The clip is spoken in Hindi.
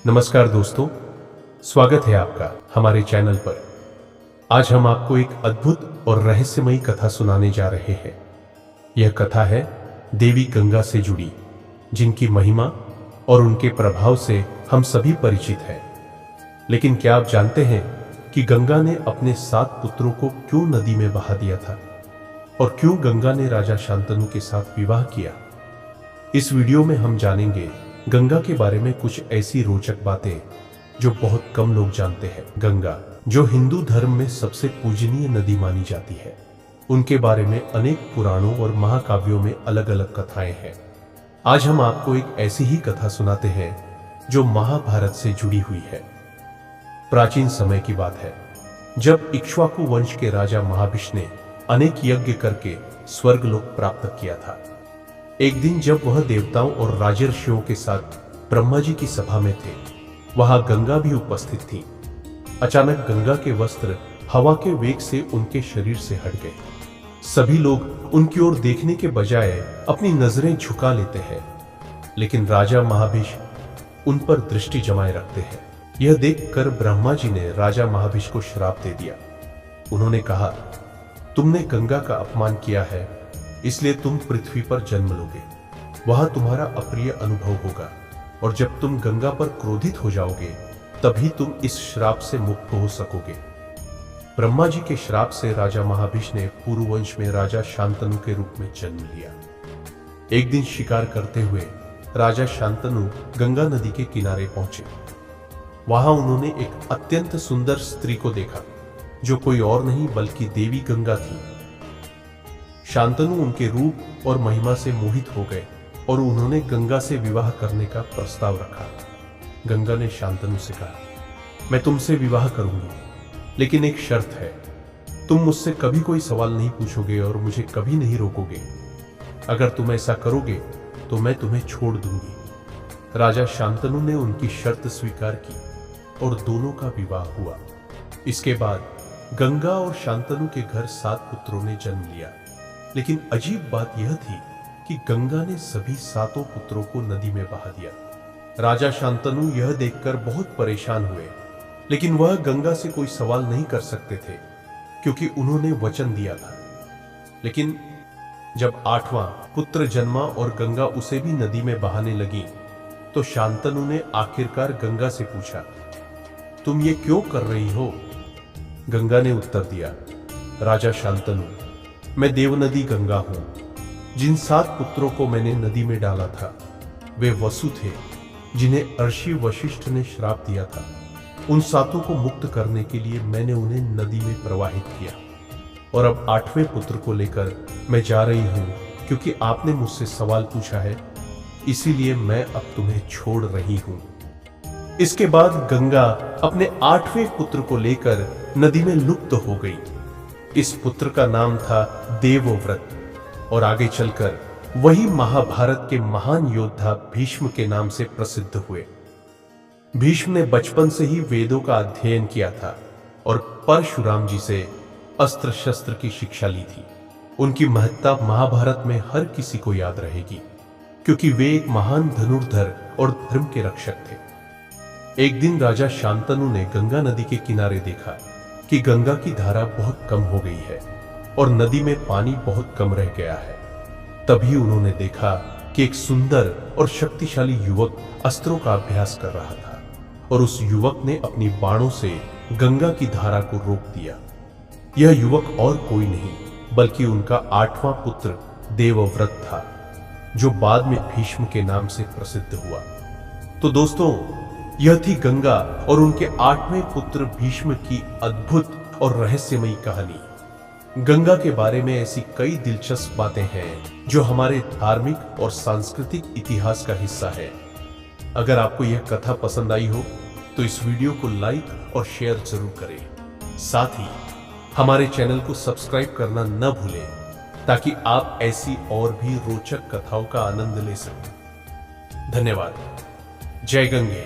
नमस्कार दोस्तों, स्वागत है आपका हमारे चैनल पर। आज हम आपको एक अद्भुत और रहस्यमयी कथा सुनाने जा रहे हैं। यह कथा है देवी गंगा से जुड़ी, जिनकी महिमा और उनके प्रभाव से हम सभी परिचित हैं। लेकिन क्या आप जानते हैं कि गंगा ने अपने 7 पुत्रों को क्यों नदी में बहा दिया था और क्यों गंगा ने राजा शांतनु के साथ विवाह किया? इस वीडियो में हम जानेंगे गंगा के बारे में कुछ ऐसी रोचक बातें जो बहुत कम लोग जानते हैं। गंगा, जो हिंदू धर्म में सबसे पूजनीय नदी मानी जाती है, उनके बारे में अनेक पुराणों और महाकाव्यों में अलग अलग कथाएं हैं। आज हम आपको एक ऐसी ही कथा सुनाते हैं जो महाभारत से जुड़ी हुई है। प्राचीन समय की बात है, जब इक्ष्वाकु वंश के राजा महाभिष ने अनेक यज्ञ करके स्वर्गलोक प्राप्त किया था। एक दिन जब वह देवताओं और राजर्षियों के साथ ब्रह्मा जी की सभा में थे, वहां गंगा भी उपस्थित थी। अचानक गंगा के वस्त्र हवा के वेग से उनके शरीर से हट गए। सभी लोग उनकी ओर देखने के बजाय अपनी नजरें झुका लेते हैं, लेकिन राजा महाभिष उन पर दृष्टि जमाए रखते हैं। यह देखकर ब्रह्मा जी ने राजा महाभिष को श्राप दे दिया। उन्होंने कहा, तुमने गंगा का अपमान किया है, इसलिए तुम पृथ्वी पर जन्म लोगे। वहां तुम्हारा अप्रिय अनुभव होगा, और जब तुम गंगा पर क्रोधित हो जाओगे, तभी तुम इस श्राप से मुक्त हो सकोगे। ब्रह्मा जी के श्राप से राजा महाभिष ने पुरुवंश में राजा शांतनु के रूप में जन्म लिया। एक दिन शिकार करते हुए राजा शांतनु गंगा नदी के किनारे पहुंचे। वहां उन्होंने एक अत्यंत सुंदर स्त्री को देखा, जो कोई और नहीं बल्कि देवी गंगा थी। शांतनु उनके रूप और महिमा से मोहित हो गए और उन्होंने गंगा से विवाह करने का प्रस्ताव रखा। गंगा ने शांतनु से कहा, मैं तुमसे विवाह करूंगी, लेकिन एक शर्त है। तुम मुझसे कभी कोई सवाल नहीं पूछोगे और मुझे कभी नहीं रोकोगे। अगर तुम ऐसा करोगे तो मैं तुम्हें छोड़ दूंगी। राजा शांतनु ने उनकी शर्त स्वीकार की और दोनों का विवाह हुआ। इसके बाद गंगा और शांतनु के घर 7 पुत्रों ने जन्म लिया। लेकिन अजीब बात यह थी कि गंगा ने सभी 7 पुत्रों को नदी में बहा दिया। राजा शांतनु यह देखकर बहुत परेशान हुए, लेकिन वह गंगा से कोई सवाल नहीं कर सकते थे, क्योंकि उन्होंने वचन दिया था। लेकिन जब 8वां पुत्र जन्मा और गंगा उसे भी नदी में बहाने लगी, तो शांतनु ने आखिरकार गंगा से पूछा, तुम ये क्यों कर रही हो? गंगा ने उत्तर दिया, राजा शांतनु, मैं देवनदी गंगा हूं। जिन 7 पुत्रों को मैंने नदी में डाला था, वे वसु थे, जिन्हें ऋषि वशिष्ठ ने श्राप दिया था। उन 7 को मुक्त करने के लिए मैंने उन्हें नदी में प्रवाहित किया, और अब 8वें पुत्र को लेकर मैं जा रही हूं, क्योंकि आपने मुझसे सवाल पूछा है, इसीलिए मैं अब तुम्हें छोड़ रही हूं। इसके बाद गंगा अपने 8वें पुत्र को लेकर नदी में लुप्त हो गई। इस पुत्र का नाम था देवव्रत, और आगे चलकर वही महाभारत के महान योद्धा भीष्म के नाम से प्रसिद्ध हुए। भीष्म ने बचपन से ही वेदों का अध्ययन किया था और परशुराम जी से अस्त्र शस्त्र की शिक्षा ली थी। उनकी महत्ता महाभारत में हर किसी को याद रहेगी, क्योंकि वे एक महान धनुर्धर और धर्म के रक्षक थे। एक दिन राजा शांतनु ने गंगा नदी के किनारे देखा कि गंगा की धारा बहुत कम हो गई है और नदी में पानी बहुत कम रह गया है। तभी उन्होंने देखा कि एक सुंदर और शक्तिशाली युवक अस्त्रों का अभ्यास कर रहा था, और उस युवक ने अपनी बाणों से गंगा की धारा को रोक दिया। यह युवक और कोई नहीं बल्कि उनका 8वां पुत्र देवव्रत था, जो बाद में भीष्म के नाम से प्रसिद्ध हुआ। तो दोस्तों, यह थी गंगा और उनके 8वें पुत्र भीष्म की अद्भुत और रहस्यमयी कहानी। गंगा के बारे में ऐसी कई दिलचस्प बातें हैं जो हमारे धार्मिक और सांस्कृतिक इतिहास का हिस्सा है। अगर आपको यह कथा पसंद आई हो तो इस वीडियो को लाइक और शेयर जरूर करें। साथ ही हमारे चैनल को सब्सक्राइब करना न भूलें, ताकि आप ऐसी और भी रोचक कथाओं का आनंद ले सकें। धन्यवाद। जय गंगे।